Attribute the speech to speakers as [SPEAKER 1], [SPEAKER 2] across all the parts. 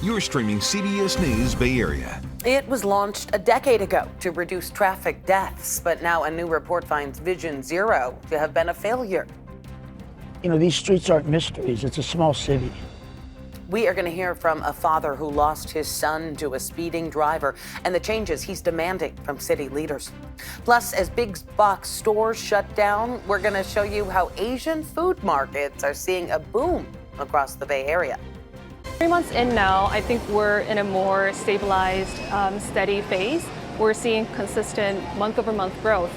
[SPEAKER 1] You're streaming CBS News Bay Area.
[SPEAKER 2] It was launched a decade ago to reduce traffic deaths, but now a new report finds Vision Zero to have been a failure.
[SPEAKER 3] You know, these streets aren't mysteries. It's a small city.
[SPEAKER 2] We are going to hear from a father who lost his son to a speeding driver and the changes he's demanding from city leaders. Plus, as big box stores shut down, we're going to show you how Asian food markets are seeing a boom across the Bay Area.
[SPEAKER 4] 3 months in now, I think we're in a more stabilized, steady phase. We're seeing consistent month-over-month growth.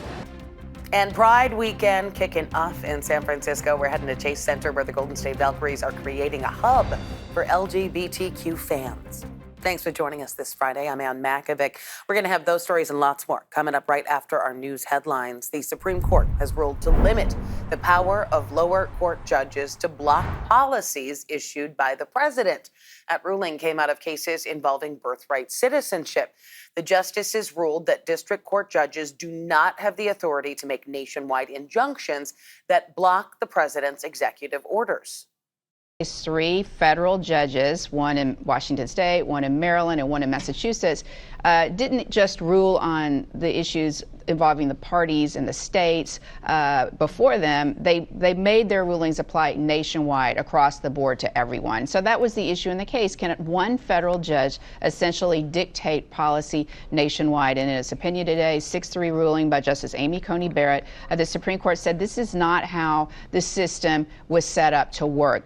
[SPEAKER 2] And Pride Weekend kicking off in San Francisco. We're heading to Chase Center where the Golden State Valkyries are creating a hub for LGBTQ fans. Thanks for joining us this Friday. I'm Ann Makovic. We're going to have those stories and lots more coming up right after our news headlines. The Supreme Court has ruled to limit the power of lower court judges to block policies issued by the president. That ruling came out of cases involving birthright citizenship. The justices ruled that district court judges do not have the authority to make nationwide injunctions that block the president's executive orders.
[SPEAKER 5] 3 federal judges, one in Washington State, one in Maryland, and one in Massachusetts, didn't just rule on the issues involving the parties and the states before them. They made their rulings apply nationwide across the board to everyone. So that was the issue in the case. Can one federal judge essentially dictate policy nationwide? And in its opinion today, 6-3 ruling by Justice Amy Coney Barrett, the Supreme Court said this is not how the system was set up to work.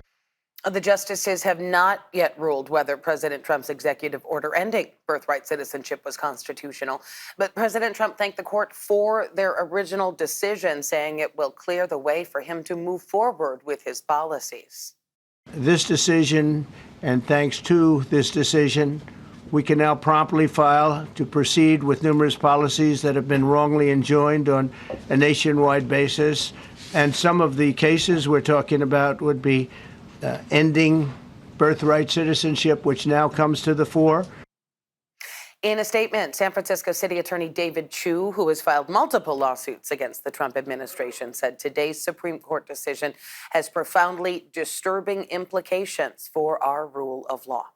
[SPEAKER 2] The justices have not yet ruled whether President Trump's executive order ending birthright citizenship was constitutional. But President Trump thanked the court for their original decision, saying it will clear the way for him to move forward with his policies.
[SPEAKER 3] This decision, and thanks to this decision, we can now promptly file to proceed with numerous policies that have been wrongly enjoined on a nationwide basis. And some of the cases we're talking about would be ending birthright citizenship, which now comes to the fore.
[SPEAKER 2] In a statement, San Francisco City Attorney David Chu, who has filed multiple lawsuits against the Trump administration, said today's Supreme Court decision has profoundly disturbing implications for our rule of law.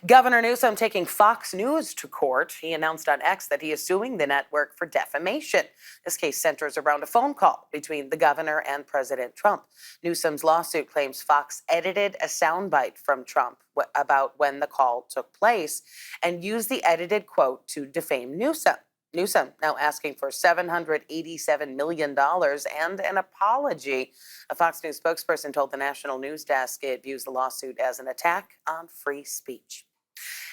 [SPEAKER 2] Governor Newsom taking Fox News to court. He announced on X that he is suing the network for defamation. This case centers around a phone call between the governor and President Trump. Newsom's lawsuit claims Fox edited a soundbite from Trump about when the call took place and used the edited quote to defame Newsom. Newsom now asking for $787 million and an apology. A Fox News spokesperson told the national news desk it views the lawsuit as an attack on free speech.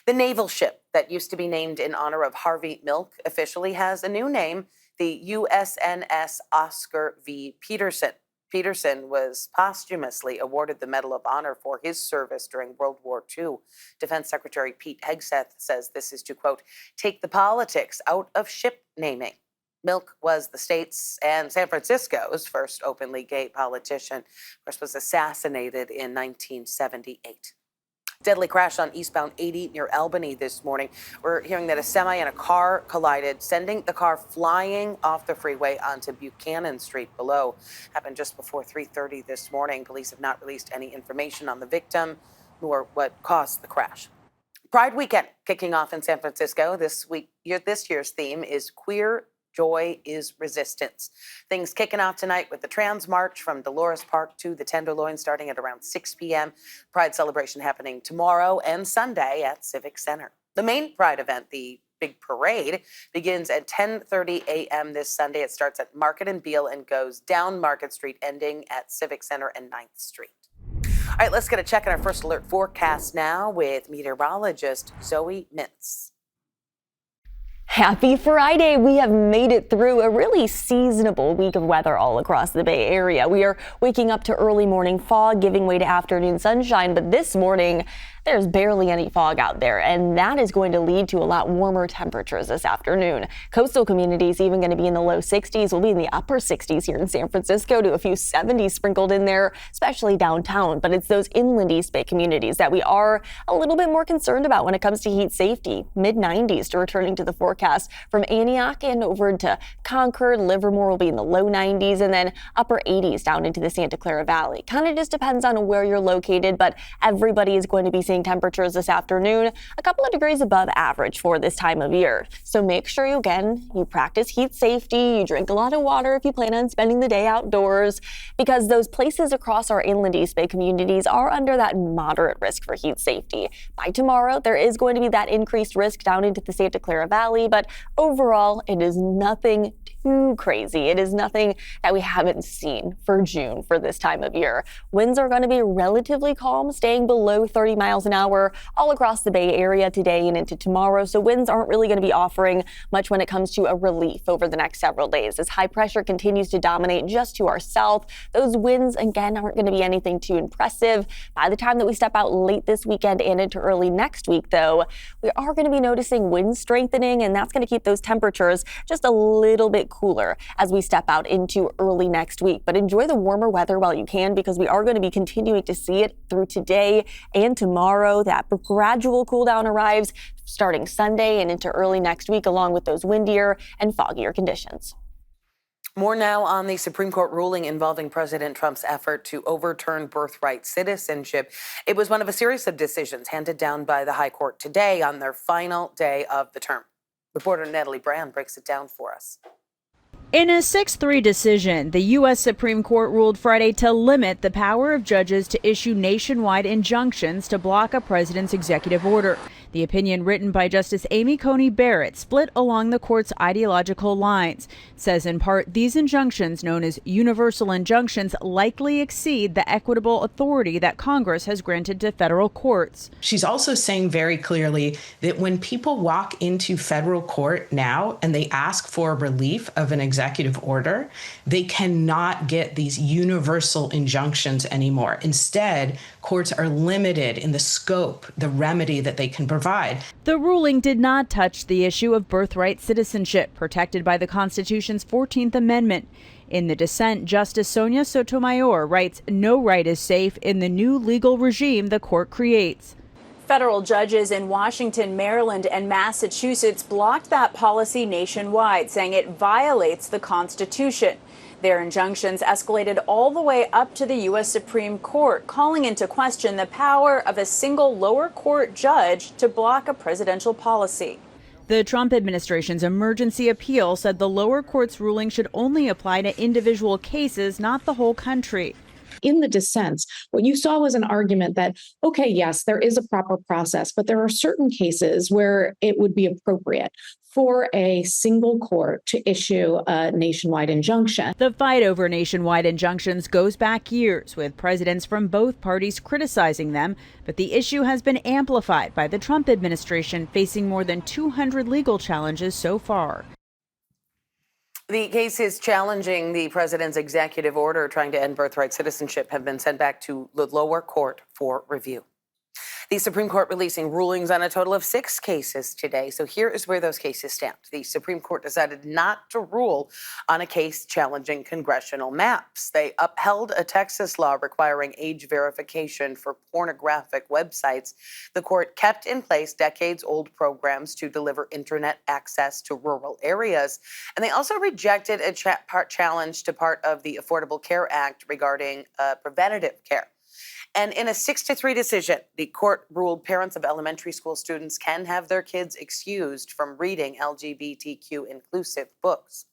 [SPEAKER 2] The naval ship that used to be named in honor of Harvey Milk officially has a new name, the USNS Oscar V. Peterson. Peterson was posthumously awarded the Medal of Honor for his service during World War II. Defense Secretary Pete Hegseth says this is to, quote, take the politics out of ship naming. Milk was the state's and San Francisco's first openly gay politician. Of course, was assassinated in 1978. Deadly crash on eastbound 80 near Albany this morning. We're hearing that a semi and a car collided, sending the car flying off the freeway onto Buchanan Street below. Happened just before 3:30 this morning. Police have not released any information on the victim nor what caused the crash. Pride Weekend kicking off in San Francisco this week. This year's theme is Queer Joy is Resistance. Things kicking off tonight with the Trans March from Dolores Park to the Tenderloin starting at around 6 p.m. Pride celebration happening tomorrow and Sunday at Civic Center. The main Pride event, the Big Parade, begins at 10:30 a.m. this Sunday. It starts at Market and Beale and goes down Market Street, ending at Civic Center and 9th Street. All right, let's get a check on our first alert forecast now with meteorologist Zoe Mintz.
[SPEAKER 6] Happy Friday. We have made it through a really seasonable week of weather all across the Bay Area. We are waking up to early morning fog, giving way to afternoon sunshine, but this morning there's barely any fog out there, and that is going to lead to a lot warmer temperatures this afternoon. Coastal communities even going to be in the low 60s. We'll be in the upper 60s here in San Francisco, to a few 70s sprinkled in there, especially downtown. But it's those inland East Bay communities that we are a little bit more concerned about when it comes to heat safety. Mid-90s to returning to the forecast from Antioch and over to Concord. Livermore will be in the low 90s, and then upper 80s down into the Santa Clara Valley. Kind of just depends on where you're located, but everybody is going to be seeing seeing temperatures this afternoon a couple of degrees above average for this time of year. So make sure you practice heat safety, you drink a lot of water if you plan on spending the day outdoors, because those places across our inland East Bay communities are under that moderate risk for heat safety. By tomorrow, there is going to be that increased risk down into the Santa Clara Valley, but overall, it is nothing too crazy. It is nothing that we haven't seen for June for this time of year. Winds are going to be relatively calm, staying below 30 miles an hour all across the Bay Area today and into tomorrow. So winds aren't really going to be offering much when it comes to a relief over the next several days. As high pressure continues to dominate just to our south, those winds again aren't going to be anything too impressive. By the time that we step out late this weekend and into early next week, though, we are going to be noticing wind strengthening, and that's going to keep those temperatures just a little bit cooler as we step out into early next week. But enjoy the warmer weather while you can, because we are going to be continuing to see it through today and tomorrow. That gradual cool down arrives starting Sunday and into early next week, along with those windier and foggier conditions.
[SPEAKER 2] More now on the Supreme Court ruling involving President Trump's effort to overturn birthright citizenship. It was one of a series of decisions handed down by the High Court today on their final day of the term. Reporter Natalie Brand breaks it down for us.
[SPEAKER 7] In a 6-3 decision, the U.S. Supreme Court ruled Friday to limit the power of judges to issue nationwide injunctions to block a president's executive order. The opinion, written by Justice Amy Coney Barrett, split along the court's ideological lines. It says in part, these injunctions, known as universal injunctions, likely exceed the equitable authority that Congress has granted to federal courts.
[SPEAKER 8] She's also saying very clearly that when people walk into federal court now and they ask for relief of an executive order, they cannot get these universal injunctions anymore. Instead, courts are limited in the scope, the remedy that they can provide.
[SPEAKER 7] The ruling did not touch the issue of birthright citizenship, protected by the Constitution's 14th Amendment. In the dissent, Justice Sonia Sotomayor writes, no right is safe in the new legal regime the court creates.
[SPEAKER 9] Federal judges in Washington, Maryland, and Massachusetts blocked that policy nationwide, saying it violates the Constitution. Their injunctions escalated all the way up to the U.S. Supreme Court, calling into question the power of a single lower court judge to block a presidential policy.
[SPEAKER 7] The Trump administration's emergency appeal said the lower court's ruling should only apply to individual cases, not the whole country.
[SPEAKER 10] In the dissents, what you saw was an argument that, okay, yes, there is a proper process, but there are certain cases where it would be appropriate for a single court to issue a nationwide injunction.
[SPEAKER 7] The fight over nationwide injunctions goes back years, with presidents from both parties criticizing them, but the issue has been amplified by the Trump administration, facing more than 200 legal challenges so far.
[SPEAKER 2] The cases challenging the president's executive order trying to end birthright citizenship have been sent back to the lower court for review. The Supreme Court releasing rulings on a total of 6 cases today. So here is where those cases stand. The Supreme Court decided not to rule on a case challenging congressional maps. They upheld a Texas law requiring age verification for pornographic websites. The court kept in place decades-old programs to deliver internet access to rural areas. And they also rejected a challenge to part of the Affordable Care Act regarding preventative care. And in a 6-3 decision, the court ruled parents of elementary school students can have their kids excused from reading LGBTQ inclusive books.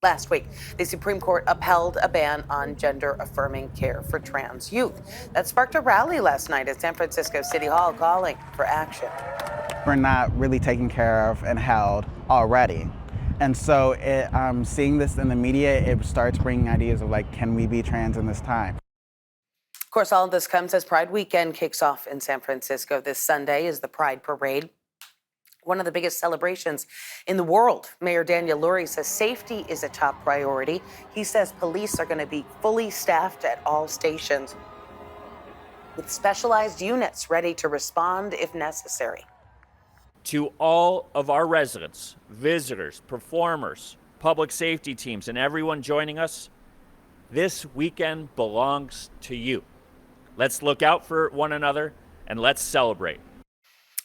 [SPEAKER 2] Last week, the Supreme Court upheld a ban on gender-affirming care for trans youth. That sparked a rally last night at San Francisco City Hall calling for action.
[SPEAKER 11] We're not really taken care of and held already. And so seeing this in the media, it starts bringing ideas of like, can we be trans in this time?
[SPEAKER 2] Of course, all of this comes as Pride Weekend kicks off in San Francisco. This Sunday is the Pride Parade, one of the biggest celebrations in the world. Mayor Daniel Lurie says safety is a top priority. He says police are going to be fully staffed at all stations with specialized units ready to respond if necessary.
[SPEAKER 12] To all of our residents, visitors, performers, public safety teams, and everyone joining us, this weekend belongs to you. Let's look out for one another and let's celebrate.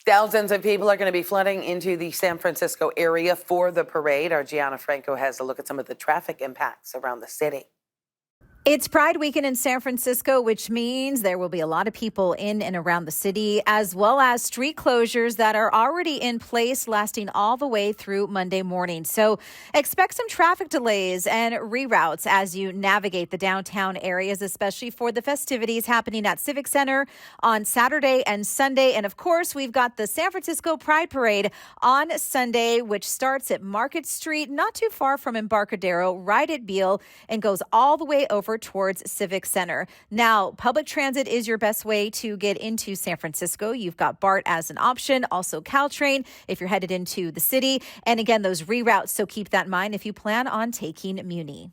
[SPEAKER 2] Thousands of people are going to be flooding into the San Francisco area for the parade. Our Gianna Franco has a look at some of the traffic impacts around the city.
[SPEAKER 13] It's Pride Weekend in San Francisco, which means there will be a lot of people in and around the city, as well as street closures that are already in place, lasting all the way through Monday morning. So expect some traffic delays and reroutes as you navigate the downtown areas, especially for the festivities happening at Civic Center on Saturday and Sunday. And of course, we've got the San Francisco Pride Parade on Sunday, which starts at Market Street, not too far from Embarcadero, right at Beale, and goes all the way over towards Civic Center. Now, public transit is your best way to get into San Francisco. You've got BART as an option, also Caltrain if you're headed into the city. And again, those reroutes, so keep that in mind if you plan on taking Muni.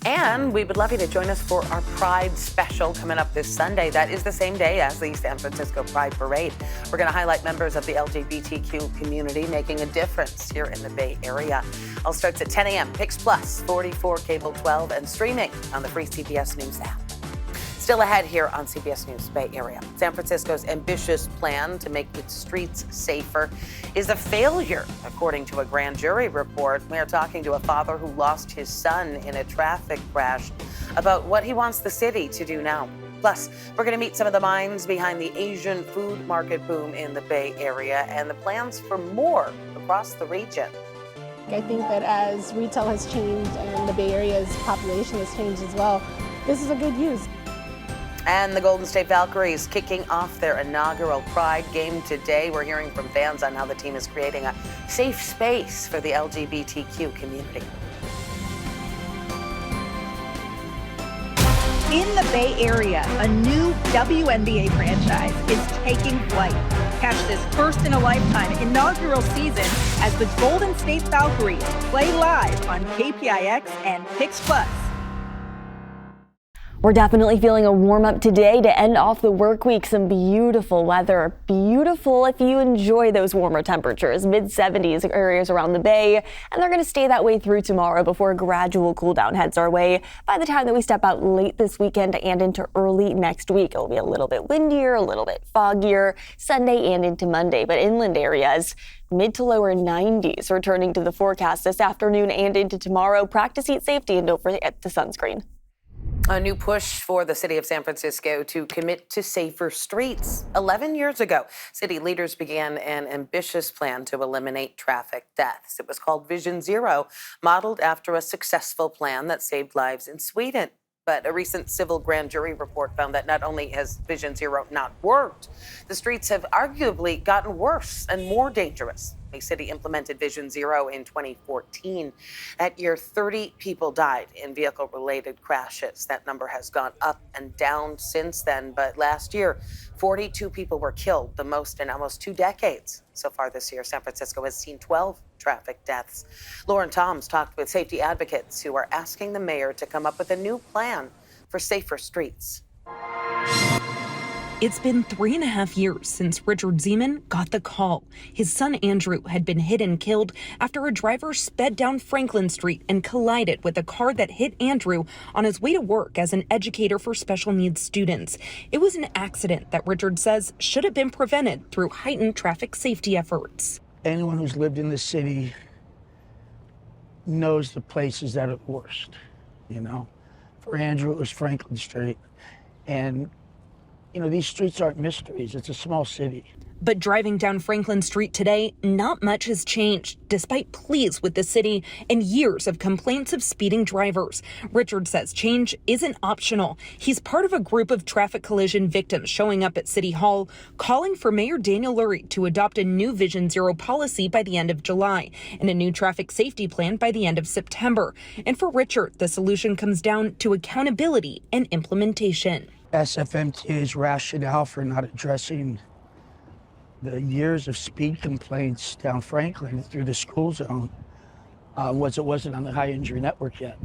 [SPEAKER 2] And we would love you to join us for our Pride special coming up this Sunday. That is the same day as the San Francisco Pride Parade. We're going to highlight members of the LGBTQ community making a difference here in the Bay Area. All starts at 10 a.m. Pix Plus, 44 Cable 12, and streaming on the free CBS News app. Still ahead here on CBS News Bay Area. San Francisco's ambitious plan to make its streets safer is a failure, according to a grand jury report. We are talking to a father who lost his son in a traffic crash about what he wants the city to do now. Plus, we're going to meet some of the minds behind the Asian food market boom in the Bay Area and the plans for more across the region.
[SPEAKER 14] I think that as retail has changed and the Bay Area's population has changed as well, this is a good use.
[SPEAKER 2] And the Golden State Valkyries kicking off their inaugural Pride game today. We're hearing from fans on how the team is creating a safe space for the LGBTQ community.
[SPEAKER 15] In the Bay Area, a new WNBA franchise is taking flight. Catch this first-in-a-lifetime inaugural season as the Golden State Valkyries play live on KPIX and Pix Plus.
[SPEAKER 6] We're definitely feeling a warm up today to end off the work week. Some beautiful weather. Beautiful if you enjoy those warmer temperatures. Mid-70s areas around the Bay. And they're going to stay that way through tomorrow before a gradual cool down heads our way. By the time that we step out late this weekend and into early next week, it'll be a little bit windier, a little bit foggier Sunday and into Monday. But inland areas, mid to lower 90s returning to the forecast this afternoon and into tomorrow. Practice heat safety and don't forget the sunscreen.
[SPEAKER 2] A new push for the city of San Francisco to commit to safer streets. 11 years ago, city leaders began an ambitious plan to eliminate traffic deaths. It was called Vision Zero, modeled after a successful plan that saved lives in Sweden. But a recent civil grand jury report found that not only has Vision Zero not worked, the streets have arguably gotten worse and more dangerous. The city implemented Vision Zero in 2014. That year, 30 people died in vehicle-related crashes. That number has gone up and down since then, but last year, 42 people were killed, the most in almost 2 decades. So far this year, San Francisco has seen 12 traffic deaths. Lauren Toms talked with safety advocates who are asking the mayor to come up with a new plan for safer streets.
[SPEAKER 16] It's been 3.5 years since Richard Zeman got the call. His son Andrew had been hit and killed after a driver sped down Franklin Street and collided with a car that hit Andrew on his way to work as an educator for special needs students. It was an accident that Richard says should have been prevented through heightened traffic safety efforts.
[SPEAKER 3] Anyone who's lived in the city knows the places that are worst, you know. For Andrew, it was Franklin Street. And you know, these streets aren't mysteries. It's a small city.
[SPEAKER 16] But driving down Franklin Street today, not much has changed, despite pleas with the city and years of complaints of speeding drivers. Richard says change isn't optional. He's part of a group of traffic collision victims showing up at City Hall, calling for Mayor Daniel Lurie to adopt a new Vision Zero policy by the end of July and a new traffic safety plan by the end of September. And for Richard, the solution comes down to accountability and implementation.
[SPEAKER 3] SFMTA's rationale for not addressing the years of speed complaints down Franklin through the school zone was it wasn't on the high injury network yet,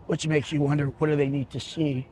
[SPEAKER 3] which makes you wonder, what do they need to see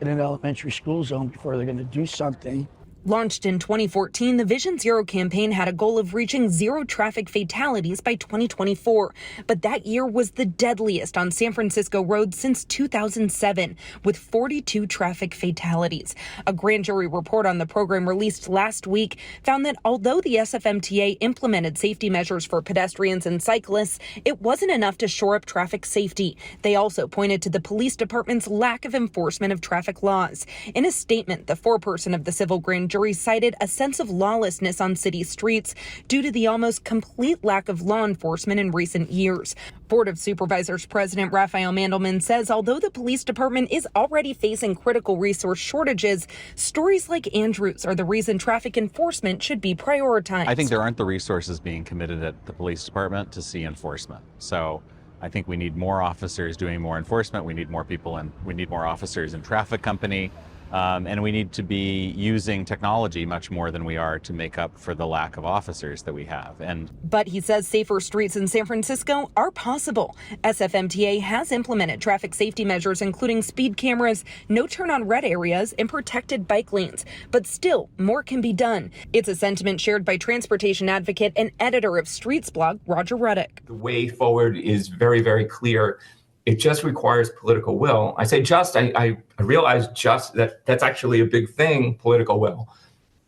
[SPEAKER 3] in an elementary school zone before they're going to do something?
[SPEAKER 16] Launched in 2014, the Vision Zero campaign had a goal of reaching zero traffic fatalities by 2024. But that year was the deadliest on San Francisco roads since 2007, with 42 traffic fatalities. A grand jury report on the program released last week found that although the SFMTA implemented safety measures for pedestrians and cyclists, it wasn't enough to shore up traffic safety. They also pointed to the police department's lack of enforcement of traffic laws. In a statement, the foreperson of the civil grand jury cited a sense of lawlessness on city streets due to the almost complete lack of law enforcement in recent years. Board of Supervisors President Raphael Mandelman says although the police department is already facing critical resource shortages, stories like Andrew's are the reason traffic enforcement should be prioritized.
[SPEAKER 17] I think there aren't the resources being committed at the police department to see enforcement. So I think we need more officers doing more enforcement. We need more people and we need more officers in traffic company. And we need to be using technology much more than we are to make up for the lack of officers that we have.
[SPEAKER 16] But he says safer streets in San Francisco are possible. SFMTA has implemented traffic safety measures, including speed cameras, no turn on red areas, and protected bike lanes. But still, more can be done. It's a sentiment shared by transportation advocate and editor of Streets blog, Roger Ruddick.
[SPEAKER 18] The way forward is very, very clear. It just requires political will. I say just, I realize just that's actually a big thing, political will.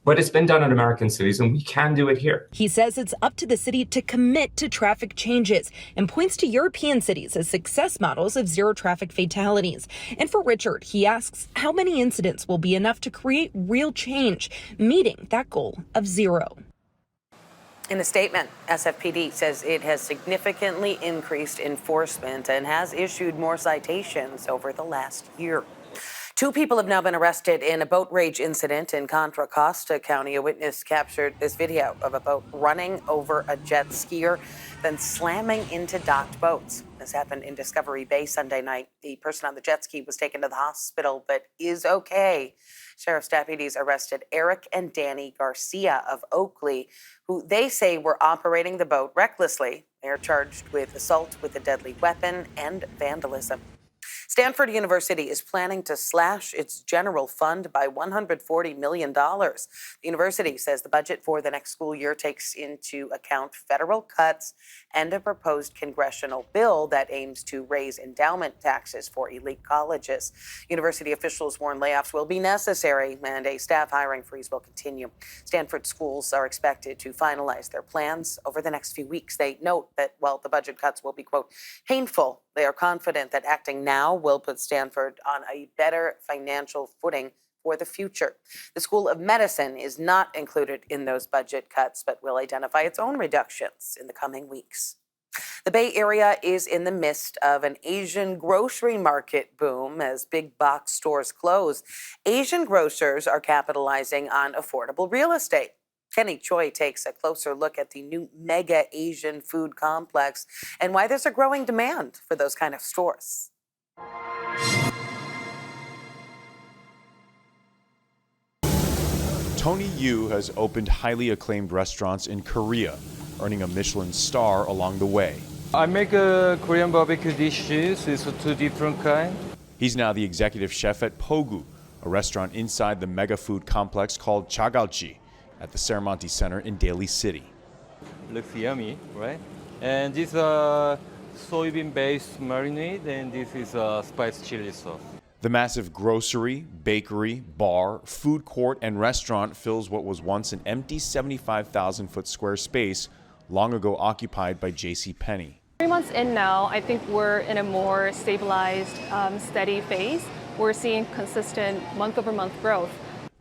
[SPEAKER 18] But it's been done in American cities, and we can do it here.
[SPEAKER 16] He says it's up to the city to commit to traffic changes and points to European cities as success models of zero traffic fatalities. And for Richard, he asks how many incidents will be enough to create real change, meeting that goal of zero.
[SPEAKER 2] In a statement, SFPD says it has significantly increased enforcement and has issued more citations over the last year. 2 people have now been arrested in a boat rage incident in Contra Costa County. A witness captured this video of a boat running over a jet skier, then slamming into docked boats. This happened in Discovery Bay Sunday night. The person on the jet ski was taken to the hospital, but is okay. Sheriff's deputies arrested Eric and Danny Garcia of Oakley, who they say were operating the boat recklessly. They are charged with assault with a deadly weapon and vandalism. Stanford University is planning to slash its general fund by $140 million. The university says the budget for the next school year takes into account federal cuts and a proposed congressional bill that aims to raise endowment taxes for elite colleges. University officials warn layoffs will be necessary and a staff hiring freeze will continue. Stanford schools are expected to finalize their plans over the next few weeks. They note that while the budget cuts will be, quote, painful, they are confident that acting now will put Stanford on a better financial footing for the future. The School of Medicine is not included in those budget cuts, but will identify its own reductions in the coming weeks. The Bay Area is in the midst of an Asian grocery market boom as big box stores close. Asian grocers are capitalizing on affordable real estate. Kenny Choi takes a closer look at the new mega Asian food complex and why there's a growing demand for those kind of stores.
[SPEAKER 19] Tony Yu has opened highly acclaimed restaurants in Korea, earning a Michelin star along the way.
[SPEAKER 20] I make a Korean barbecue dishes. It's 2 different kinds.
[SPEAKER 19] He's now the executive chef at Pogu, a restaurant inside the mega food complex called Chagaoji at the Sermonti Center in Daly City.
[SPEAKER 20] Looks yummy, right? And this is soybean-based marinade, and this is spiced chili sauce.
[SPEAKER 19] The massive grocery, bakery, bar, food court, and restaurant fills what was once an empty 75,000-foot square space, long ago occupied by JCPenney.
[SPEAKER 4] 3 months in now, I think we're in a more stabilized, steady phase. We're seeing consistent month-over-month growth.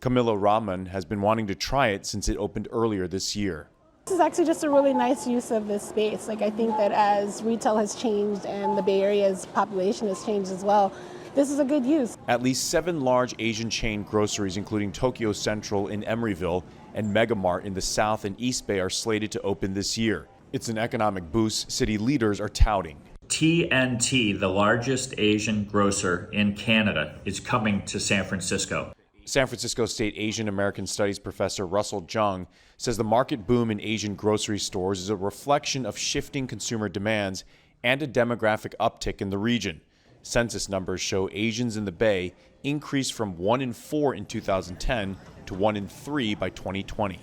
[SPEAKER 19] Camilla Rahman has been wanting to try it since it opened earlier this year.
[SPEAKER 14] This is actually just a really nice use of this space. I think that as retail has changed and the Bay Area's population has changed as well, this is a good use. At
[SPEAKER 19] least 7 large Asian chain groceries, including Tokyo Central in Emeryville and Megamart in the South and East Bay, are slated to open this year. It's an economic boost city leaders are touting.
[SPEAKER 21] TNT, the largest Asian grocer in Canada, is coming to San Francisco.
[SPEAKER 19] San Francisco State Asian American Studies professor Russell Jung says the market boom in Asian grocery stores is a reflection of shifting consumer demands and a demographic uptick in the region. Census numbers show Asians in the Bay increased from 1 in 4 in 2010 to to 1 in 3 by 2020.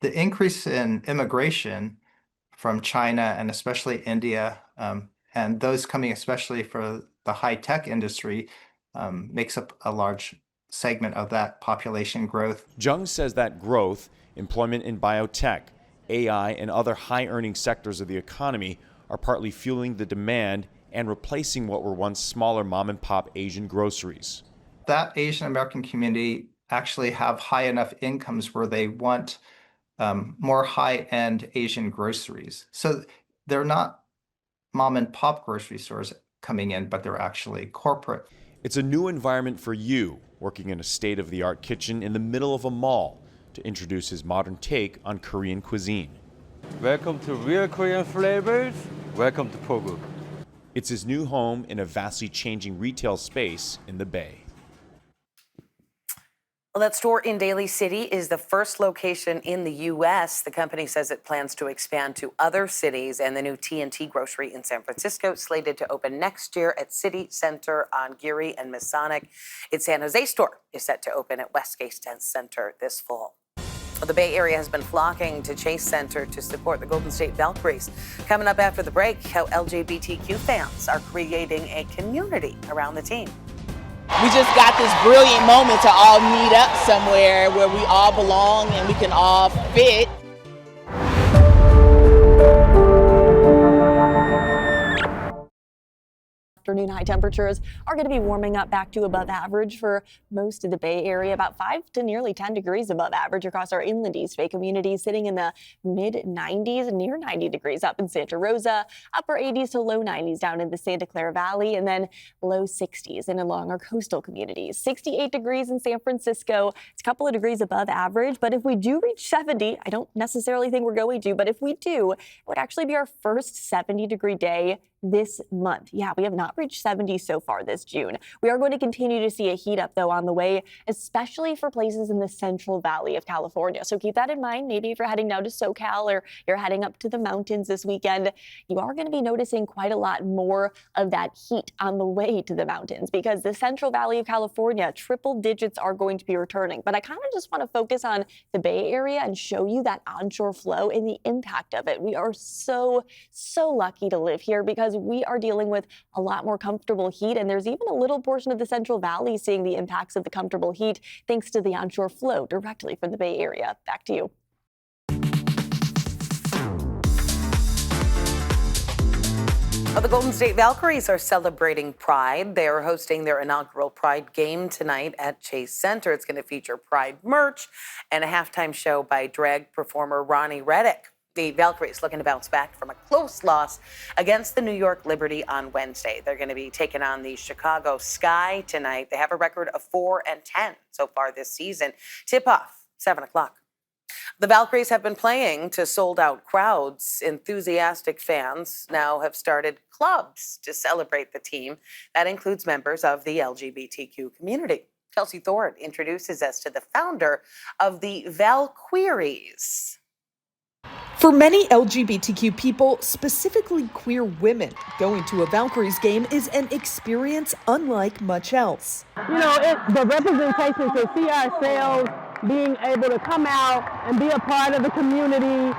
[SPEAKER 1] The increase in immigration from China and especially India, and those coming especially for the high-tech industry, makes up a large segment of that population growth.
[SPEAKER 19] Jung says that growth, employment in biotech, AI, and other high-earning sectors of the economy are partly fueling the demand and replacing what were once smaller mom-and-pop Asian groceries.
[SPEAKER 1] That Asian American community actually have high enough incomes where they want more high-end Asian groceries. So they're not mom-and-pop grocery stores coming in, but they're actually corporate.
[SPEAKER 19] It's a new environment for you, working in a state-of-the-art kitchen in the middle of a mall, to introduce his modern take on Korean cuisine.
[SPEAKER 20] Welcome to real Korean flavors. Welcome to Pogu.
[SPEAKER 19] It's his new home in a vastly changing retail space in the Bay.
[SPEAKER 2] Well, that store in Daly City is the first location in the U.S. The company says it plans to expand to other cities, and the new T&T grocery in San Francisco slated to open next year at City Center on Geary and Masonic. Its San Jose store is set to open at Westgate Center this fall. The Bay Area has been flocking to Chase Center to support the Golden State Valkyries. Coming up after the break, how LGBTQ fans are creating a community around the team.
[SPEAKER 22] We just got this brilliant moment to all meet up somewhere where we all belong and we can all fit.
[SPEAKER 6] Afternoon high temperatures are going to be warming up back to above average for most of the Bay Area, about 5 to nearly 10 degrees above average across our inland East Bay communities, sitting in the mid 90s, near 90 degrees up in Santa Rosa, upper 80s to low 90s down in the Santa Clara Valley, and then low 60s and along our coastal communities. 68 degrees in San Francisco. It's a couple of degrees above average, but if we do reach 70, I don't necessarily think we're going to, but if we do, it would actually be our first 70-degree day this month. Yeah, we have not reached 70 so far this June. We are going to continue to see a heat up, though, on the way, especially for places in the Central Valley of California. So keep that in mind. Maybe if you're heading down to SoCal or you're heading up to the mountains this weekend, you are going to be noticing quite a lot more of that heat on the way to the mountains, because the Central Valley of California, triple digits are going to be returning. But I kind of just want to focus on the Bay Area and show you that onshore flow and the impact of it. We are so lucky to live here because we are dealing with a lot more comfortable heat, and there's even a little portion of the Central Valley seeing the impacts of the comfortable heat thanks to the onshore flow directly from the Bay Area. Back to you.
[SPEAKER 2] Well, the Golden State Valkyries are celebrating Pride. They are hosting their inaugural Pride game tonight at Chase Center. It's going to feature Pride merch and a halftime show by drag performer Ronnie Reddick. The Valkyries looking to bounce back from a close loss against the New York Liberty on Wednesday. They're going to be taking on the Chicago Sky tonight. They have a record of 4-10 so far this season. Tip-off, 7 o'clock. The Valkyries have been playing to sold-out crowds. Enthusiastic fans now have started clubs to celebrate the team. That includes members of the LGBTQ community. Kelsey Thorne introduces us to the founder of the Valkyries.
[SPEAKER 23] For many LGBTQ people, specifically queer women, going to a Valkyries game is an experience unlike much else.
[SPEAKER 24] You know, it's the representation to see ourselves being able to come out and be a part of the community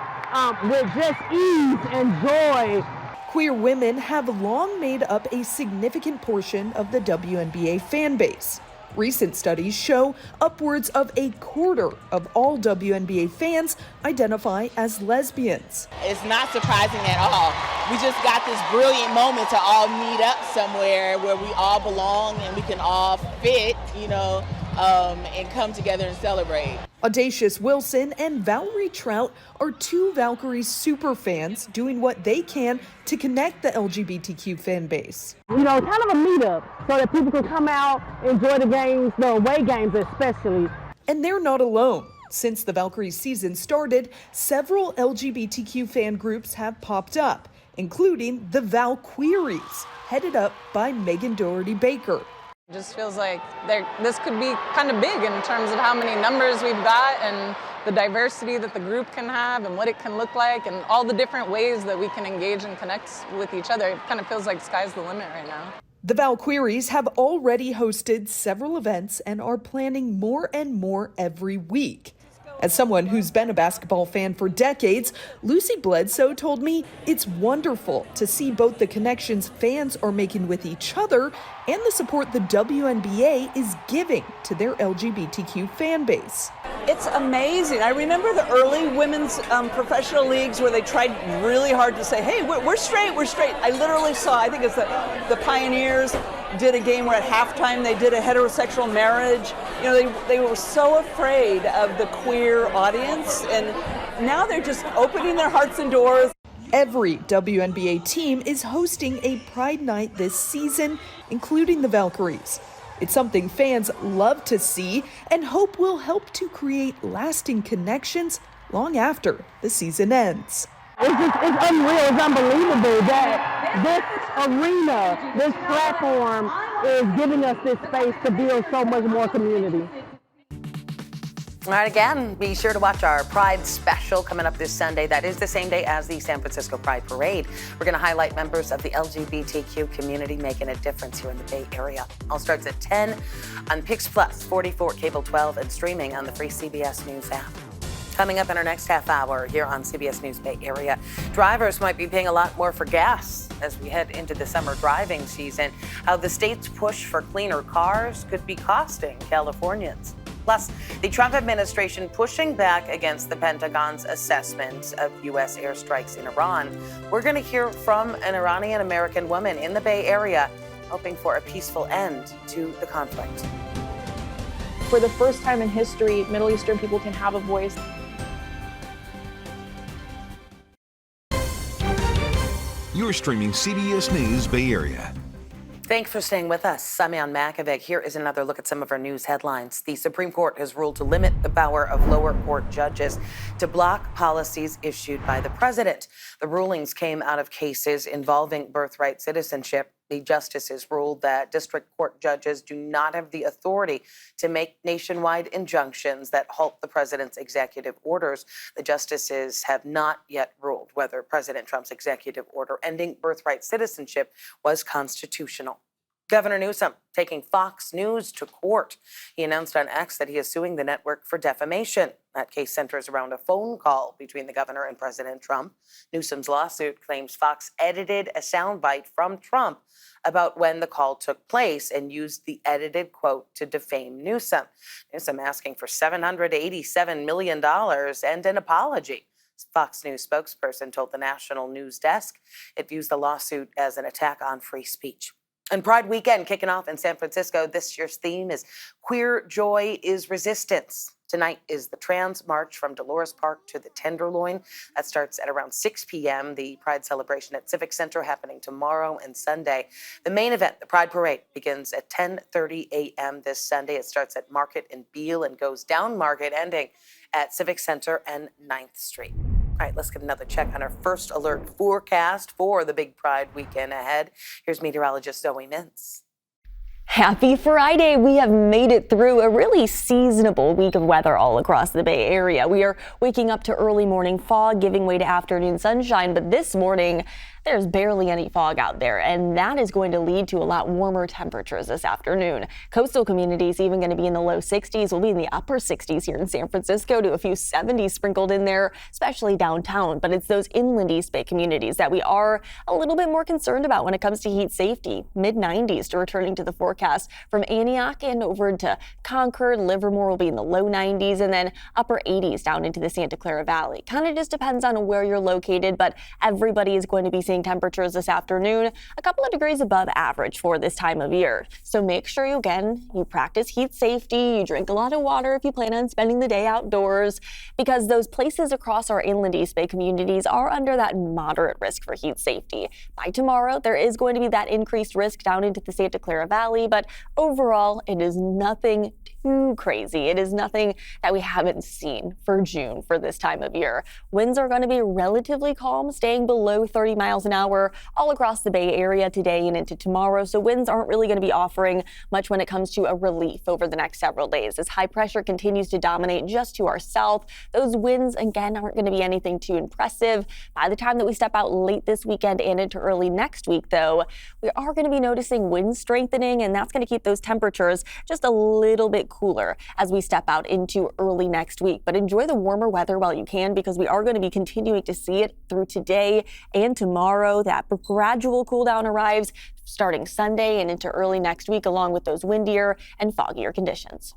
[SPEAKER 24] with just ease and joy.
[SPEAKER 23] Queer women have long made up a significant portion of the WNBA fan base. Recent studies show upwards of a quarter of all WNBA fans identify as lesbians.
[SPEAKER 22] It's not surprising at all. We just got this brilliant moment to all meet up somewhere where we all belong and we can all fit, and come together and celebrate.
[SPEAKER 23] Audacious Wilson and Valerie Trout are two Valkyries super fans doing what they can to connect the LGBTQ fan base.
[SPEAKER 24] Kind of a meetup so that people can come out, enjoy the games, the away games especially.
[SPEAKER 23] And they're not alone. Since the Valkyries season started, several LGBTQ fan groups have popped up, including the Valkyries, headed up by Megan Doherty Baker.
[SPEAKER 25] It just feels like this could be kind of big in terms of how many numbers we've got and the diversity that the group can have and what it can look like and all the different ways that we can engage and connect with each other. It kind of feels like sky's the limit right now.
[SPEAKER 23] The Valkyries have already hosted several events and are planning more and more every week. As someone who's been a basketball fan for decades, Lucy Bledsoe told me it's wonderful to see both the connections fans are making with each other and the support the WNBA is giving to their LGBTQ fan base.
[SPEAKER 5] It's amazing. I remember the early women's professional leagues where they tried really hard to say, hey, we're straight, we're straight. I literally saw, I think it's the Pioneers did a game where at halftime they did a heterosexual marriage. You know, they were so afraid of the queer audience, and now they're just opening their hearts and doors.
[SPEAKER 23] Every WNBA team is hosting a Pride Night this season, including the Valkyries. It's something fans love to see and hope will help to create lasting connections long after the season ends.
[SPEAKER 24] It's unreal, it's unbelievable that this arena, this platform is giving us this space to build so much more community.
[SPEAKER 2] All right, again, be sure to watch our Pride special coming up this Sunday. That is the same day as the San Francisco Pride Parade. We're going to highlight members of the LGBTQ community making a difference here in the Bay Area. All starts at 10 on Pix Plus, 44 Cable 12, and streaming on the free CBS News app. Coming up in our next half hour here on CBS News Bay Area, drivers might be paying a lot more for gas as we head into the summer driving season. How the state's push for cleaner cars could be costing Californians. Plus, the Trump administration pushing back against the Pentagon's assessment of U.S. airstrikes in Iran. We're going to hear from an Iranian-American woman in the Bay Area hoping for a peaceful end to the conflict.
[SPEAKER 7] For the first time in history, Middle Eastern people can have a voice.
[SPEAKER 8] You're streaming CBS News Bay Area.
[SPEAKER 2] Thanks for staying with us. I'm Ann Makovic. Here is another look at some of our news headlines. The Supreme Court has ruled to limit the power of lower court judges to block policies issued by the president. The rulings came out of cases involving birthright citizenship. The justices ruled that district court judges do not have the authority to make nationwide injunctions that halt the president's executive orders. The justices have not yet ruled whether President Trump's executive order ending birthright citizenship was constitutional. Governor Newsom taking Fox News to court. He announced on X that he is suing the network for defamation. That case centers around a phone call between the governor and President Trump. Newsom's lawsuit claims Fox edited a soundbite from Trump about when the call took place and used the edited quote to defame Newsom. Newsom asking for $787 million and an apology. Fox News spokesperson told the National News Desk it views the lawsuit as an attack on free speech. And Pride Weekend kicking off in San Francisco. This year's theme is Queer Joy is Resistance. Tonight is the Trans March from Dolores Park to the Tenderloin. That starts at around 6 p.m. The Pride celebration at Civic Center happening tomorrow and Sunday. The main event, the Pride Parade, begins at 10:30 a.m. this Sunday. It starts at Market and Beale and goes down Market, ending at Civic Center and 9th Street. All right, let's get another check on our first alert forecast for the big Pride weekend ahead. Here's meteorologist Zoe Mintz.
[SPEAKER 6] Happy Friday. We have made it through a really seasonable week of weather all across the Bay Area. We are waking up to early morning fog, giving way to afternoon sunshine. But this morning, there's barely any fog out there, and that is going to lead to a lot warmer temperatures this afternoon. Coastal communities even going to be in the low 60s. We'll be in the upper 60s here in San Francisco, to a few 70s sprinkled in there, especially downtown. But it's those inland East Bay communities that we are a little bit more concerned about when it comes to heat safety. Mid-90s to returning to the forecast from Antioch and over to Concord. Livermore will be in the low 90s, and then upper 80s down into the Santa Clara Valley. Kind of just depends on where you're located, but everybody is going to be seeing temperatures this afternoon a couple of degrees above average for this time of year. So make sure you practice heat safety, you drink a lot of water if you plan on spending the day outdoors, because those places across our inland East Bay communities are under that moderate risk for heat safety. By tomorrow, there is going to be that increased risk down into the Santa Clara Valley, but overall, it is nothing too crazy. It is nothing that we haven't seen for June for this time of year. Winds are going to be relatively calm, staying below 30 miles an hour all across the Bay Area today and into tomorrow. So winds aren't really going to be offering much when it comes to a relief over the next several days. As high pressure continues to dominate just to our south, those winds again aren't going to be anything too impressive. By the time that we step out late this weekend and into early next week, though, we are going to be noticing winds strengthening, and that's going to keep those temperatures just a little bit cooler as we step out into early next week. But enjoy the warmer weather while you can, because we are going to be continuing to see it through today and tomorrow. That gradual cool down arrives starting Sunday and into early next week, along with those windier and foggier conditions.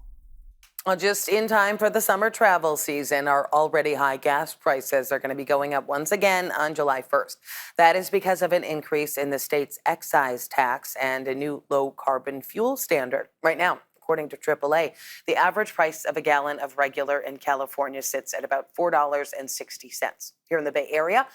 [SPEAKER 2] Well, just in time for the summer travel season, our already high gas prices are going to be going up once again on July 1st. That is because of an increase in the state's excise tax and a new low carbon fuel standard. Right now, according to AAA, the average price of a gallon of regular in California sits at about $4.60. Here in the Bay Area,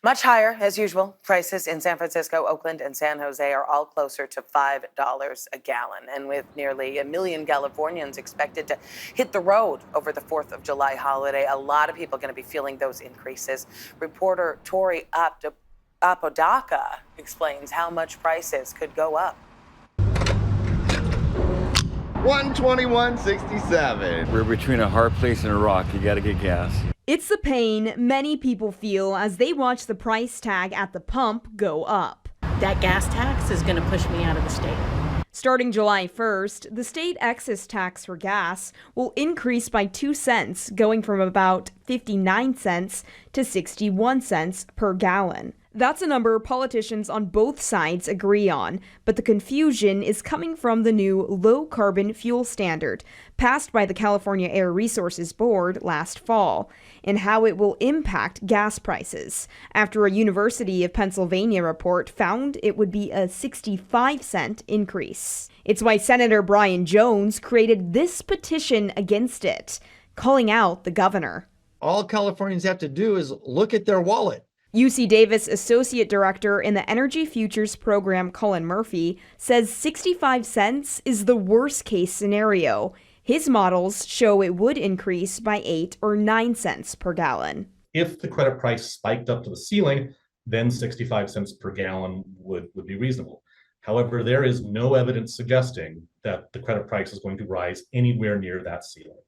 [SPEAKER 2] much higher as usual. Prices in San Francisco, Oakland, and San Jose are all closer to $5 a gallon. And with nearly 1 million Californians expected to hit the road over the 4th of July holiday, a lot of people are going to be feeling those increases. Reporter Tori Apodaca explains how much prices could go up.
[SPEAKER 9] $121.67.
[SPEAKER 10] We're between a hard place and a rock. You got to get gas.
[SPEAKER 11] It's the pain many people feel as they watch the price tag at the pump go up.
[SPEAKER 12] That gas tax is going to push me out of the state.
[SPEAKER 11] Starting July 1st, the state excise tax for gas will increase by 2 cents, going from about 59 cents to 61 cents per gallon. That's a number politicians on both sides agree on, but the confusion is coming from the new low-carbon fuel standard passed by the California Air Resources Board last fall, and how it will impact gas prices, after a University of Pennsylvania report found it would be a 65-cent increase. It's why Senator Brian Jones created this petition against it, calling out the governor.
[SPEAKER 13] All Californians have to do is look at their wallet.
[SPEAKER 11] UC Davis Associate Director in the Energy Futures Program, Colin Murphy, says 65 cents is the worst case scenario. His models show it would increase by 8 or 9 cents per gallon.
[SPEAKER 26] If the credit price spiked up to the ceiling, then 65 cents per gallon would be reasonable. However, there is no evidence suggesting that the credit price is going to rise anywhere near that ceiling.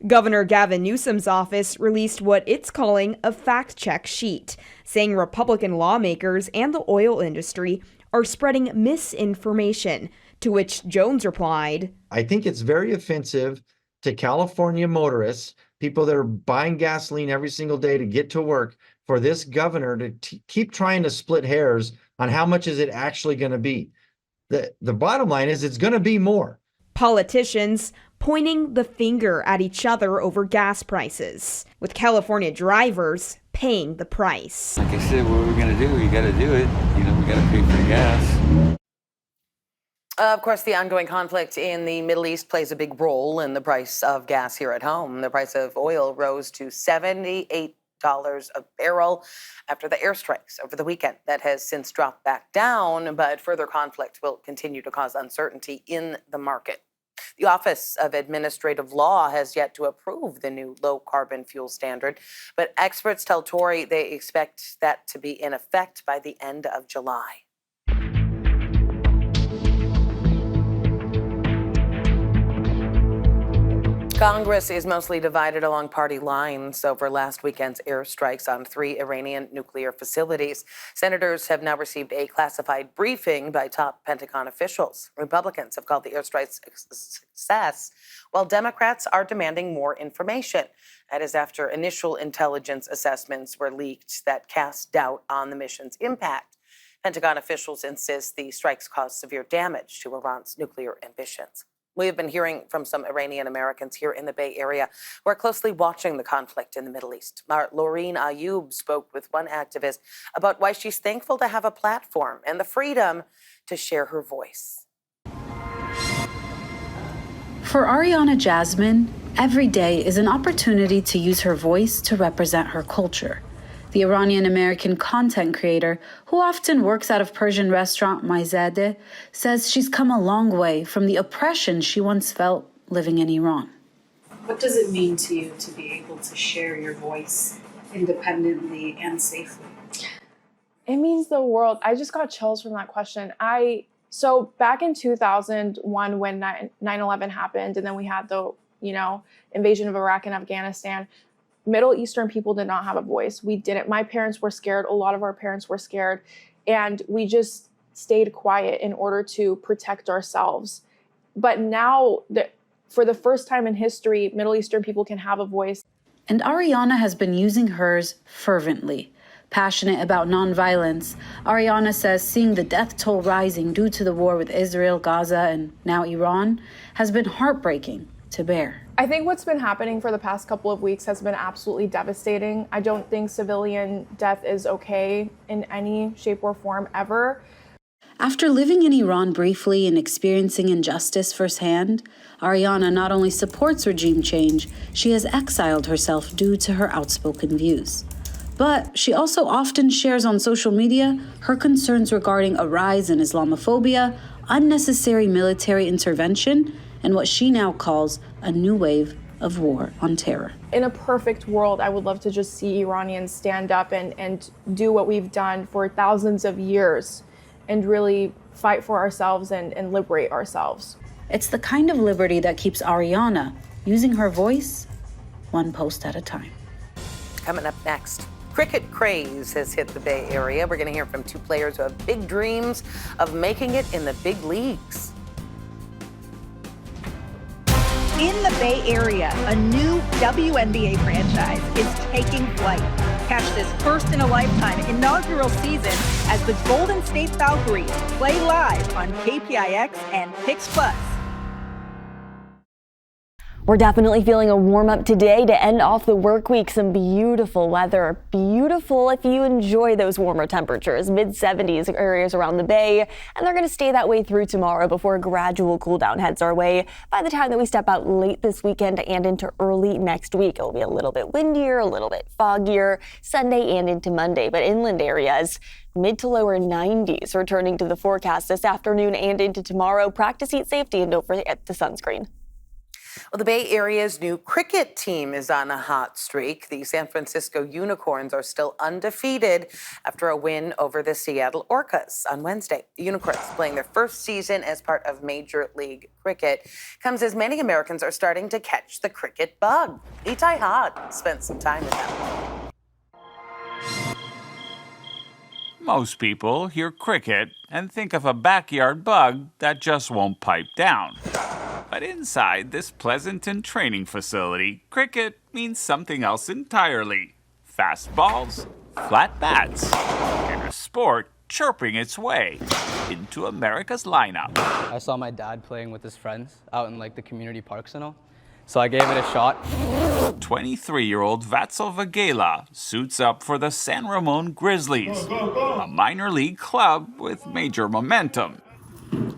[SPEAKER 11] Governor Gavin Newsom's office released what it's calling a fact-check sheet, saying Republican lawmakers and the oil industry are spreading misinformation, to which Jones replied,
[SPEAKER 13] I think it's very offensive to California motorists, people that are buying gasoline every single day to get to work, for this governor to keep trying to split hairs on how much is it actually going to be. The bottom line is it's going to be more.
[SPEAKER 11] Politicians pointing the finger at each other over gas prices, with California drivers paying the price.
[SPEAKER 10] Like I said, what we're going to do, we got to do it. We got to pay for the gas.
[SPEAKER 2] Of course, the ongoing conflict in the Middle East plays a big role in the price of gas here at home. The price of oil rose to $78 a barrel after the airstrikes over the weekend. That has since dropped back down, but further conflict will continue to cause uncertainty in the market. The Office of Administrative Law has yet to approve the new low-carbon fuel standard, but experts tell Tori they expect that to be in effect by the end of July. Congress is mostly divided along party lines over last weekend's airstrikes on 3 Iranian nuclear facilities. Senators have now received a classified briefing by top Pentagon officials. Republicans have called the airstrikes a success, while Democrats are demanding more information. That is after initial intelligence assessments were leaked that cast doubt on the mission's impact. Pentagon officials insist the strikes caused severe damage to Iran's nuclear ambitions. We have been hearing from some Iranian Americans here in the Bay Area who are closely watching the conflict in the Middle East. Laureen Ayub spoke with one activist about why she's thankful to have a platform and the freedom to share her voice.
[SPEAKER 27] For Ariana Jasmine, every day is an opportunity to use her voice to represent her culture. The Iranian-American content creator, who often works out of Persian restaurant Maizadeh, says she's come a long way from the oppression she once felt living in Iran. What does it mean to you to be able to share your voice independently and safely?
[SPEAKER 7] It means the world. I just got chills from that question. So back in 2001 when 9/11 happened, and then we had the, invasion of Iraq and Afghanistan, Middle Eastern people did not have a voice. We didn't. My parents were scared. A lot of our parents were scared. And we just stayed quiet in order to protect ourselves. But now, for the first time in history, Middle Eastern people can have a voice.
[SPEAKER 27] And Ariana has been using hers fervently. Passionate about nonviolence, Ariana says seeing the death toll rising due to the war with Israel, Gaza, and now Iran has been heartbreaking to bear.
[SPEAKER 7] I think what's been happening for the past couple of weeks has been absolutely devastating. I don't think civilian death is okay in any shape or form ever.
[SPEAKER 27] After living in Iran briefly and experiencing injustice firsthand, Ariana not only supports regime change, she has exiled herself due to her outspoken views. But she also often shares on social media her concerns regarding a rise in Islamophobia, unnecessary military intervention, and what she now calls a new wave of war on terror.
[SPEAKER 7] In a perfect world, I would love to just see Iranians stand up and do what we've done for thousands of years and really fight for ourselves and liberate ourselves.
[SPEAKER 27] It's the kind of liberty that keeps Ariana using her voice one post at a time.
[SPEAKER 2] Coming up next, cricket craze has hit the Bay Area. We're going to hear from two players who have big dreams of making it in the big leagues.
[SPEAKER 3] In the Bay Area, a new WNBA franchise is taking flight. Catch this first-in-a-lifetime inaugural season as the Golden State Valkyries play live on KPIX and Pix Plus.
[SPEAKER 6] We're definitely feeling a warm up today to end off the work week. Some beautiful weather. Beautiful if you enjoy those warmer temperatures. Mid-70s areas around the bay. And they're going to stay that way through tomorrow before a gradual cool down heads our way. By the time that we step out late this weekend and into early next week, it will be a little bit windier, a little bit foggier Sunday and into Monday. But inland areas, mid to lower 90s returning to the forecast this afternoon and into tomorrow. Practice heat safety and don't forget the sunscreen.
[SPEAKER 2] Well, the Bay Area's new cricket team is on a hot streak. The San Francisco Unicorns are still undefeated after a win over the Seattle Orcas on Wednesday. The Unicorns, playing their first season as part of Major League Cricket, comes as many Americans are starting to catch the cricket bug. Itai Had spent some time with them.
[SPEAKER 4] Most people hear cricket and think of a backyard bug that just won't pipe down. But inside this Pleasanton training facility, cricket means something else entirely. Fast balls, flat bats, and a sport chirping its way into America's lineup.
[SPEAKER 9] I saw my dad playing with his friends out in the community parks and all. So I gave it a shot.
[SPEAKER 4] 23-year-old Vatsal Vagela suits up for the San Ramon Grizzlies, a minor league club with major momentum.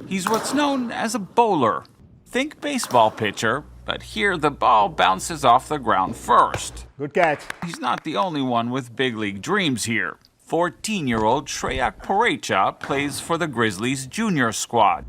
[SPEAKER 4] He's what's known as a bowler. Think baseball pitcher, but here the ball bounces off the ground first.
[SPEAKER 15] Good catch.
[SPEAKER 4] He's not the only one with big league dreams here. 14-year-old Shreyak Parecha plays for the Grizzlies junior squad,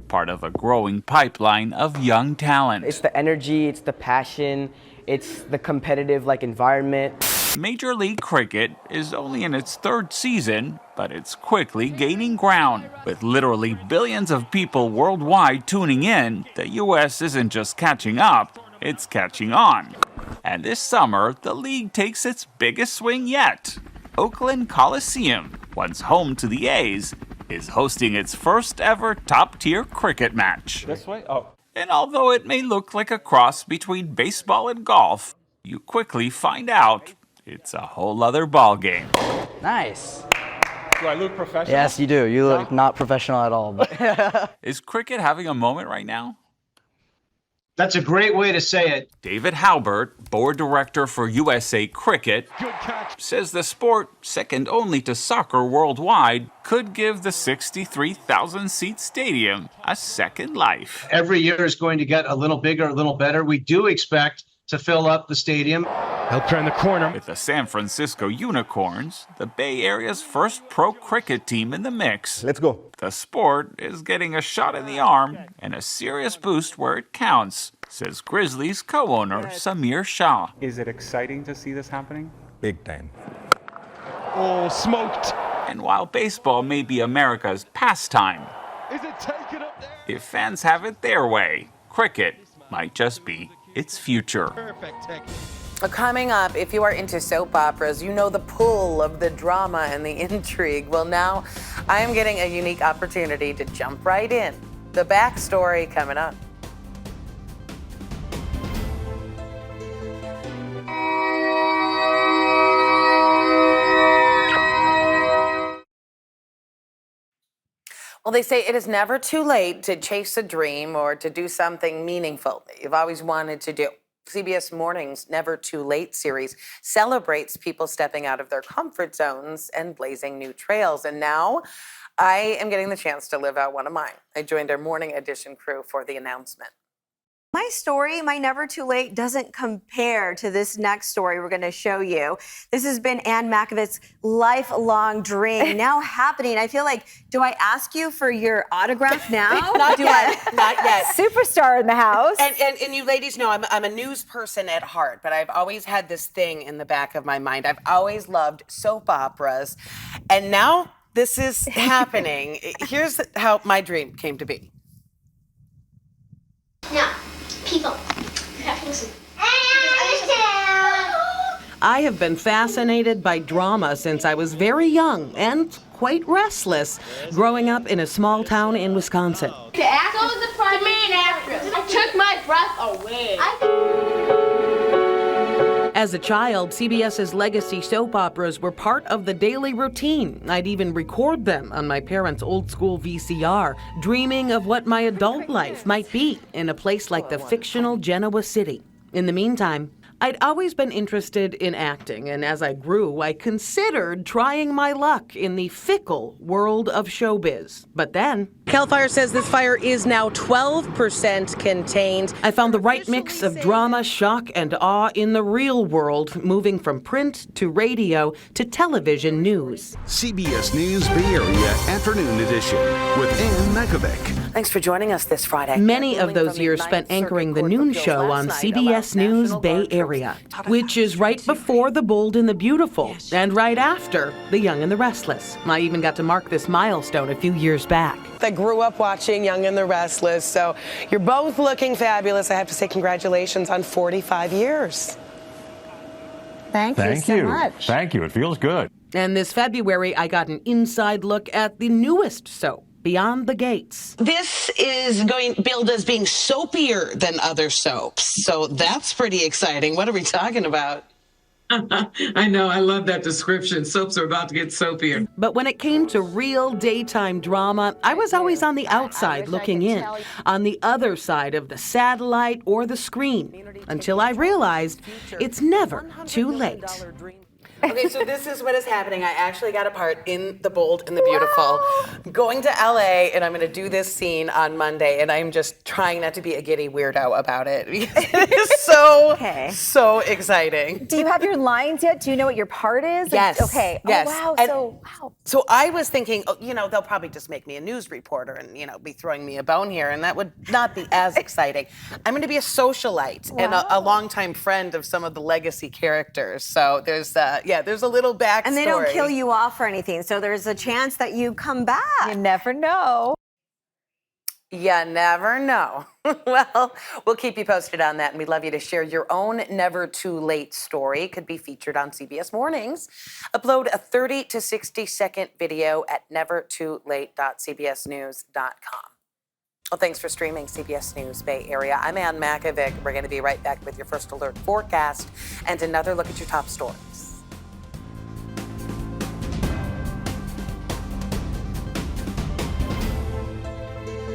[SPEAKER 4] part of a growing pipeline of young talent.
[SPEAKER 16] It's the energy, it's the passion, it's the competitive environment.
[SPEAKER 4] Major League Cricket is only in its third season, but it's quickly gaining ground. With literally billions of people worldwide tuning in, the U.S. isn't just catching up, it's catching on. And this summer, the league takes its biggest swing yet. Oakland Coliseum, once home to the A's, is hosting its first ever top-tier cricket match.
[SPEAKER 9] This way? Oh.
[SPEAKER 4] And although it may look like a cross between baseball and golf, you quickly find out it's a whole other ball game.
[SPEAKER 9] Nice.
[SPEAKER 15] Do I look professional?
[SPEAKER 9] Yes, you do. You look not professional at all. But
[SPEAKER 4] Is cricket having a moment right now?
[SPEAKER 15] That's a great way to say it.
[SPEAKER 4] David Halbert, board director for USA Cricket, says the sport, second only to soccer worldwide, could give the 63,000-seat stadium a second life.
[SPEAKER 15] Every year is going to get a little bigger, a little better. We do expect to fill up the stadium.
[SPEAKER 1] He'll turn the corner.
[SPEAKER 4] With the San Francisco Unicorns, the Bay Area's first pro cricket team in the mix.
[SPEAKER 1] Let's go.
[SPEAKER 4] The sport is getting a shot in the arm and a serious boost where it counts, says Grizzlies co-owner Samir Shah.
[SPEAKER 14] Is it exciting to see this happening?
[SPEAKER 1] Big time. Oh, smoked.
[SPEAKER 4] And while baseball may be America's pastime,
[SPEAKER 1] Is it taken up there?
[SPEAKER 4] if fans have it their way, cricket might just be its future.
[SPEAKER 1] Perfect.
[SPEAKER 2] Coming up, if you are into soap operas, you know the pull of the drama and the intrigue. Well, now I am getting a unique opportunity to jump right in. The backstory coming up. Well, they say it is never too late to chase a dream or to do something meaningful that you've always wanted to do. CBS Morning's Never Too Late series celebrates people stepping out of their comfort zones and blazing new trails. And now I am getting the chance to live out one of mine. I joined our morning edition crew for the announcement.
[SPEAKER 17] My story, my Never Too Late, doesn't compare to this next story we're going to show you. This has been Ann Makovich's lifelong dream now happening. I feel like, do I ask you for your autograph now?
[SPEAKER 2] Not yet.
[SPEAKER 17] Superstar in the house.
[SPEAKER 2] And you ladies know I'm a news person at heart, but I've always had this thing in the back of my mind. I've always loved soap operas, and now this is happening. Here's how my dream came to be.
[SPEAKER 18] Now, people, you have to listen.
[SPEAKER 2] I have been fascinated by drama since I was very young and quite restless, growing up in a small town in Wisconsin.
[SPEAKER 18] The actors, the primary actress, took my breath away.
[SPEAKER 2] As a child, CBS's legacy soap operas were part of the daily routine. I'd even record them on my parents' old-school VCR, dreaming of what my adult life might be in a place like the fictional Genoa City. In the meantime, I'd always been interested in acting, and as I grew, I considered trying my luck in the fickle world of showbiz. But then, CAL FIRE says this fire is now 12% contained. I found the right mix of drama, shock, and awe in the real world, moving from print to radio to television news.
[SPEAKER 8] CBS News Bay Area Afternoon Edition with Ann Makovich.
[SPEAKER 2] Thanks for joining us this Friday. Many of those years spent anchoring the noon show on CBS News Bay Area, which is right before The Bold and the Beautiful and right after The Young and the Restless. I even got to mark this milestone a few years back.
[SPEAKER 19] I grew up watching Young and the Restless, so you're both looking fabulous. I have to say congratulations on 45 years.
[SPEAKER 20] Thank you so much. Thank you. It feels good.
[SPEAKER 2] And this February, I got an inside look at the newest soap, Beyond the Gates.
[SPEAKER 21] This is billed as being soapier than other soaps, so that's pretty exciting. What are we talking about?
[SPEAKER 28] I know, I love that description. Soaps are about to get soapier.
[SPEAKER 2] But when it came to real daytime drama, I was always on the outside looking in, on the other side of the satellite or the screen, until I realized it's never too late. Okay, so this is what is happening. I actually got a part in The Bold and the Beautiful. I'm going to LA, and I'm going to do this scene on Monday, and I'm just trying not to be a giddy weirdo about it. It is so exciting.
[SPEAKER 17] Do you have your lines yet? Do you know what your part is?
[SPEAKER 2] Yes.
[SPEAKER 17] Okay.
[SPEAKER 2] Yes.
[SPEAKER 17] Oh, wow.
[SPEAKER 2] And so I was thinking, they'll probably just make me a news reporter and, be throwing me a bone here, and that would not be as exciting. I'm going to be a socialite and a longtime friend of some of the legacy characters. So there's a little backstory.
[SPEAKER 17] And they don't kill you off or anything, so there's a chance that you come back. You never know.
[SPEAKER 2] You never know. Well, we'll keep you posted on that, and we'd love you to share your own Never Too Late story. It could be featured on CBS Mornings. Upload a 30 to 60-second video at nevertoolate.cbsnews.com. Well, thanks for streaming CBS News Bay Area. I'm Ann Makovich. We're going to be right back with your first alert forecast and another look at your top story.